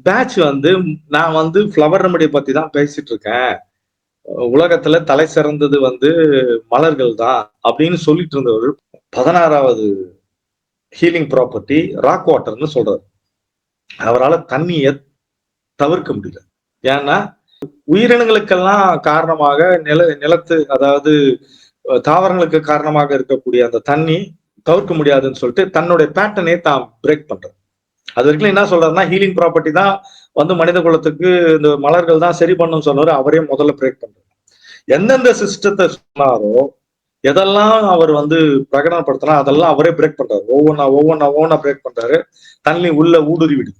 Batch வந்து நான் வந்து ஃப்ளவர் ரெமடி பத்தி தான் பேசிட்டு இருக்கேன், உலகத்துல தலை சிறந்தது வந்து மலர்கள் தான் அப்படின்னு சொல்லிட்டு இருந்தவர் 16வது ஹீலிங் ப்ராப்பர்ட்டி ராக் வாட்டர்னு சொல்றாரு. அவரால் தண்ணியை தவிர்க்க முடியல. ஏன்னா உயிரினங்களுக்கெல்லாம் காரணமாக நிலத்து அதாவது தாவரங்களுக்கு காரணமாக இருக்கக்கூடிய அந்த தண்ணி தவிர்க்க முடியாதுன்னு சொல்லிட்டு தன்னுடைய பேட்டர்னே தான் பிரேக் பண்றது. அது வரைக்கும் என்ன சொல்றாருன்னா ஹீலிங் ப்ராப்பர்ட்டி தான் வந்து மனித குலத்துக்கு இந்த மலர்கள் தான் சரி பண்ணும் சொன்னாரு. அவரே முதல்ல பிரேக் பண்றாரு. எந்தெந்த சிஸ்டத்தை சொன்னாரோ எதெல்லாம் அவர் வந்து பிரகடனப்படுத்தினா அதெல்லாம் அவரே பிரேக் பண்றாரு. ஒவ்வொன்னா பிரேக் பண்றாரு. தண்ணி உள்ள ஊடுருவி விடுது.